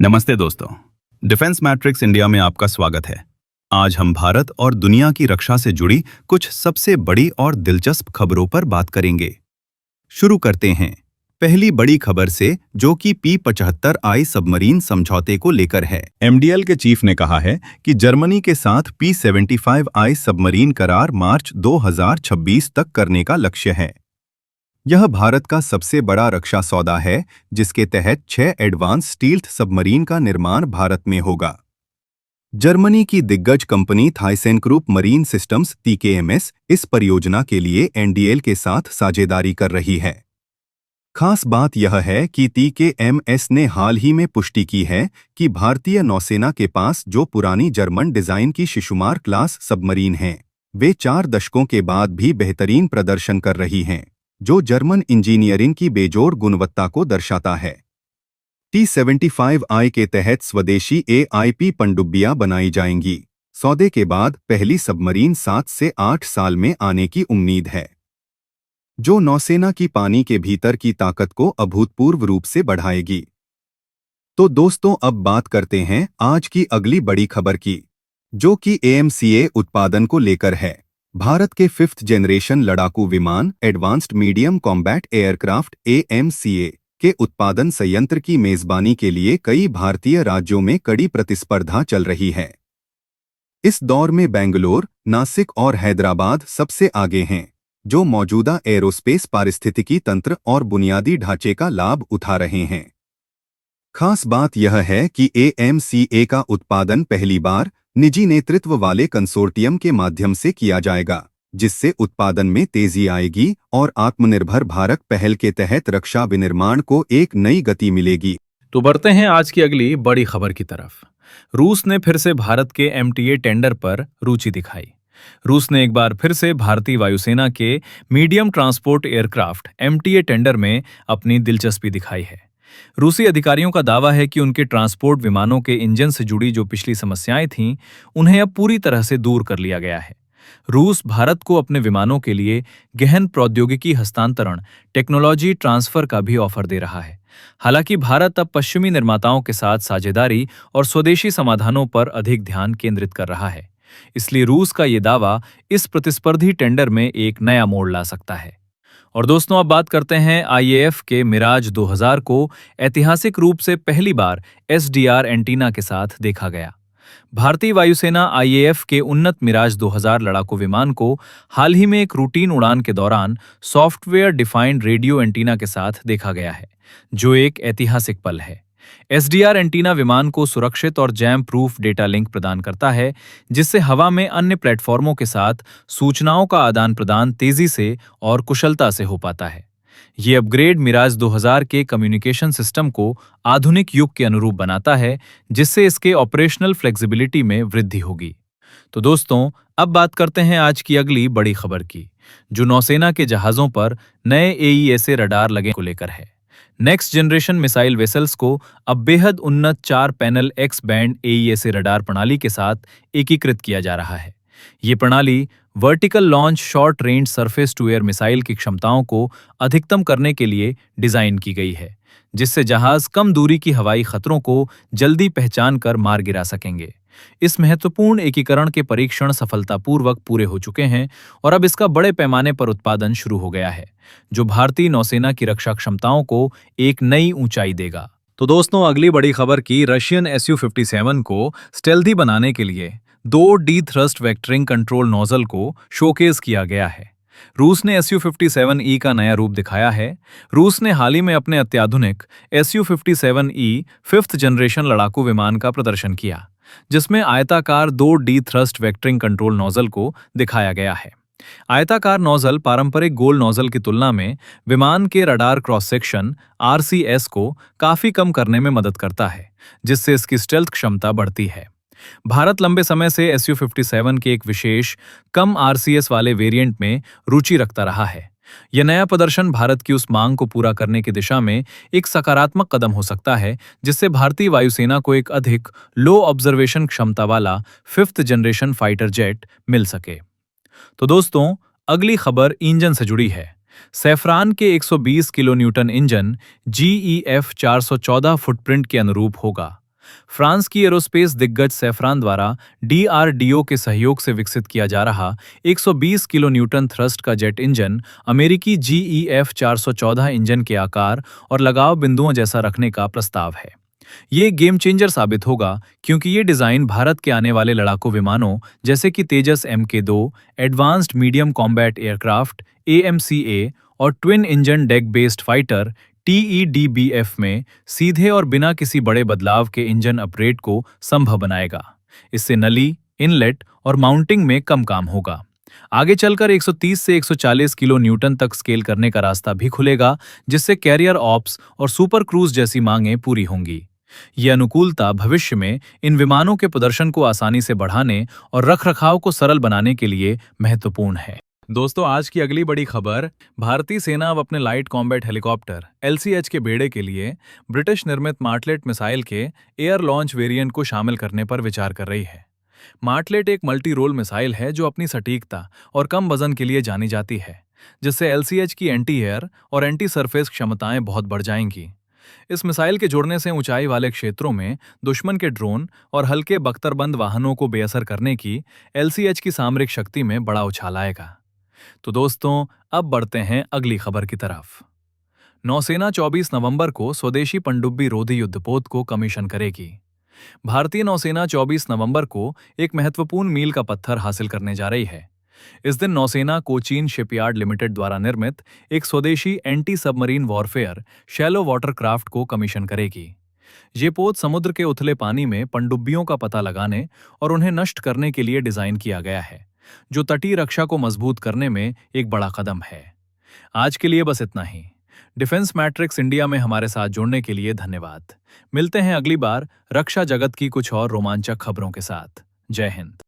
नमस्ते दोस्तों। Defence matrix India में आपका स्वागत है। आज हम भारत और दुनिया की रक्षा से जुड़ी कुछ सबसे बड़ी और दिलचस्प खबरों पर बात करेंगे। शुरू करते हैं पहली बड़ी खबर से, जो कि P-75I सबमरीन समझौते को लेकर है। MDL के चीफ ने कहा है कि जर्मनी के साथ P-75I सबमरीन करार मार्च 2026 तक करने का लक्ष्य है। यह भारत का सबसे बड़ा रक्षा सौदा है, जिसके तहत 6 एडवांस स्टील्थ सबमरीन का निर्माण भारत में होगा। जर्मनी की दिग्गज कंपनी थाइसेनक्रूप मरीन सिस्टम्स TKMS इस परियोजना के लिए NDL के साथ साझेदारी कर रही है। खास बात यह है कि TKMS ने हाल ही में पुष्टि की है कि भारतीय नौसेना के पास जो पुरानी जर्मन डिजाइन की शिशुमार क्लास सबमरीन हैं, वे 4 दशकों के बाद भी बेहतरीन प्रदर्शन कर रही हैं, जो जर्मन इंजीनियरिंग की बेजोड़ गुणवत्ता को दर्शाता है। T-75I के तहत स्वदेशी AIP पनडुब्बियां बनाई जाएंगी। सौदे के बाद पहली सबमरीन 7 से 8 साल में आने की उम्मीद है, जो नौसेना की पानी के भीतर की ताकत को अभूतपूर्व रूप से बढ़ाएगी। तो दोस्तों, अब बात करते हैं आज की अगली बड़ी खबर की, जो कि AMCA उत्पादन को लेकर है। भारत के 5th जनरेशन लड़ाकू विमान advanced medium combat aircraft AMCA के उत्पादन संयंत्र की मेजबानी के लिए कई भारतीय राज्यों में कड़ी प्रतिस्पर्धा चल रही है। इस दौर में बेंगलुरु, नासिक और हैदराबाद सबसे आगे हैं, जो मौजूदा एरोस्पेस पारिस्थितिकी तंत्र और बुनियादी ढांचे का लाभ उठा रहे हैं। खास बात यह है कि AMCA का उत्पादन पहली बार निजी नेतृत्व वाले कंसोर्टियम के माध्यम से किया जाएगा, जिससे उत्पादन में तेजी आएगी और आत्मनिर्भर भारत पहल के तहत रक्षा विनिर्माण को एक नई गति मिलेगी। तो बढ़ते हैं आज की अगली बड़ी खबर की तरफ। रूस ने फिर से भारत के MTA टेंडर पर रुचि दिखाई। रूस ने एक बार फिर से भारतीय वायुसेना के medium transport aircraft MTA tender में अपनी दिलचस्पी दिखाई है। रूसी अधिकारियों का दावा है कि उनके ट्रांसपोर्ट विमानों के इंजन से जुड़ी जो पिछली समस्याएं थीं, उन्हें अब पूरी तरह से दूर कर लिया गया है। रूस भारत को अपने विमानों के लिए गहन प्रौद्योगिकी हस्तांतरण टेक्नोलॉजी ट्रांसफर का भी ऑफर दे रहा है। हालांकि भारत अब पश्चिमी निर्माताओं के साथ साझेदारी और स्वदेशी समाधानों पर अधिक ध्यान केंद्रित कर रहा है। इसलिए रूस का ये दावा इस प्रतिस्पर्धी टेंडर में एक नया मोड़ ला सकता है। और दोस्तों, अब बात करते हैं IAF के मिराज 2000 को ऐतिहासिक रूप से पहली बार SDR एंटीना के साथ देखा गया। भारतीय वायुसेना IAF के उन्नत मिराज 2000 लड़ाकू विमान को हाल ही में एक रूटीन उड़ान के दौरान सॉफ्टवेयर डिफाइंड रेडियो एंटीना के साथ देखा गया है, जो एक ऐतिहासिक पल है। SDR एंटीना विमान को सुरक्षित और जैम प्रूफ डेटा लिंक प्रदान करता है, जिससे हवा में अन्य प्लेटफॉर्मों के साथ सूचनाओं का आदान प्रदान तेजी से और कुशलता से हो पाता है। ये अपग्रेड मिराज 2000 के कम्युनिकेशन सिस्टम को आधुनिक युग के अनुरूप बनाता है, जिससे इसके ऑपरेशनल फ्लेक्सिबिलिटी में वृद्धि होगी। तो दोस्तों, अब बात करते हैं आज की अगली बड़ी खबर की, जो नौसेना के जहाजों पर नए AESA रडार लगे को लेकर है। नेक्स्ट जनरेशन मिसाइल वेसल्स को अब बेहद उन्नत 4 panel X band AESA radar प्रणाली के साथ एकीकृत किया जा रहा है। ये प्रणाली vertical launch short range surface to air missile की क्षमताओं को अधिकतम करने के लिए डिजाइन की गई है, जिससे जहाज कम दूरी की हवाई खतरों को जल्दी पहचान कर मार गिरा सकेंगे। इस महत्वपूर्ण एकीकरण के परीक्षण सफलतापूर्वक पूरे हो चुके हैं और अब इसका बड़े पैमाने पर उत्पादन शुरू हो गया है, जो भारतीय नौसेना की रक्षा क्षमताओं को एक नई ऊंचाई देगा। तो दोस्तों, अगली बड़ी खबर की रशियन Su-57 को स्टेल्थी बनाने के लिए 2 D thrust vectoring control nozzle को शोकेस किया गया है। रूस ने Su-57E का नया रूप दिखाया है। रूस ने हाल ही में अपने अत्याधुनिक Su-57E 5th जनरेशन लड़ाकू विमान का प्रदर्शन किया, जिसमें आयताकार 2 D thrust vectoring control nozzle को दिखाया गया है। आयताकार नोजल पारंपरिक गोल नोजल की तुलना में विमान के रडार क्रॉस सेक्शन RCS को काफी कम करने में मदद करता है, जिससे इसकी स्टेल्थ क्षमता बढ़ती है। भारत लंबे समय से Su-57 के एक विशेष कम RCS वाले वेरिएंट में रुचि रखता रहा है। यह नया प्रदर्शन भारत की उस मांग को पूरा करने की दिशा में एक सकारात्मक कदम हो सकता है, जिससे भारतीय वायुसेना को एक अधिक लो ऑब्जर्वेशन क्षमता वाला 5th जनरेशन फाइटर जेट मिल सके। तो दोस्तों, अगली खबर इंजन से जुड़ी है। सैफरान के 120 kilo Newton engine GEF 414 footprint के अनुरूप होगा। फ्रांस की एरोस्पेस दिग्गज सैफरान द्वारा डीआरडीओ के सहयोग से विकसित किया जा रहा 120 किलो न्यूटन थ्रस्ट का जेट इंजन अमेरिकी जीईएफ 414 इंजन के आकार और लगाव बिंदुओं जैसा रखने का प्रस्ताव है। ये गेम चेंजर साबित होगा क्योंकि ये डिजाइन भारत के आने वाले लड़ाकू विमानों जैसे कि तेजस MK2, advanced medium combat aircraft AMCA और twin engine deck based fighter TEDBF में सीधे और बिना किसी बड़े बदलाव के इंजन अपग्रेड को संभव बनाएगा। इससे नली, इनलेट और माउंटिंग में कम काम होगा। आगे चलकर 130 से 140 किलो न्यूटन तक स्केल करने का रास्ता भी खुलेगा, जिससे कैरियर ऑप्स और सुपर क्रूज जैसी मांगें पूरी होंगी। ये अनुकूलता भविष्य में इन विमानों के प्रदर्शन को आसानी से बढ़ाने और रखरखाव को सरल बनाने के लिए महत्वपूर्ण है। दोस्तों, आज की अगली बड़ी खबर, भारतीय सेना अब अपने लाइट कॉम्बैट हेलीकॉप्टर LCH के बेड़े के लिए ब्रिटिश निर्मित मार्टलेट मिसाइल के एयर लॉन्च वेरिएंट को शामिल करने पर विचार कर रही है। मार्टलेट एक मल्टी रोल मिसाइल है जो अपनी सटीकता और कम वजन के लिए जानी जाती है, जिससे LCH की एंटी एयर और एंटी सरफेस क्षमताएं बहुत बढ़ जाएंगी। इस मिसाइल के जुड़ने से ऊंचाई वाले क्षेत्रों में दुश्मन के ड्रोन और हल्के बख्तरबंद वाहनों को बेअसर करने की LCH की सामरिक शक्ति में बड़ा उछाल आएगा। तो दोस्तों, अब बढ़ते हैं अगली खबर की तरफ। नौसेना 24 नवंबर को स्वदेशी पनडुब्बी रोधी युद्धपोत को कमीशन करेगी। भारतीय नौसेना 24 नवंबर को एक महत्वपूर्ण मील का पत्थर हासिल करने जा रही है। इस दिन नौसेना कोचीन शिपयार्ड लिमिटेड द्वारा निर्मित एक स्वदेशी anti submarine warfare shallow watercraft को कमीशन करेगी। ये पोत समुद्र के उथले पानी में पनडुब्बियों का पता लगाने और उन्हें नष्ट करने के लिए डिजाइन किया गया है, जो तटीय रक्षा को मजबूत करने में एक बड़ा कदम है। आज के लिए बस इतना ही। डिफेंस मैट्रिक्स इंडिया में हमारे साथ जुड़ने के लिए धन्यवाद। मिलते हैं अगली बार रक्षा जगत की कुछ और रोमांचक खबरों के साथ। जय हिंद।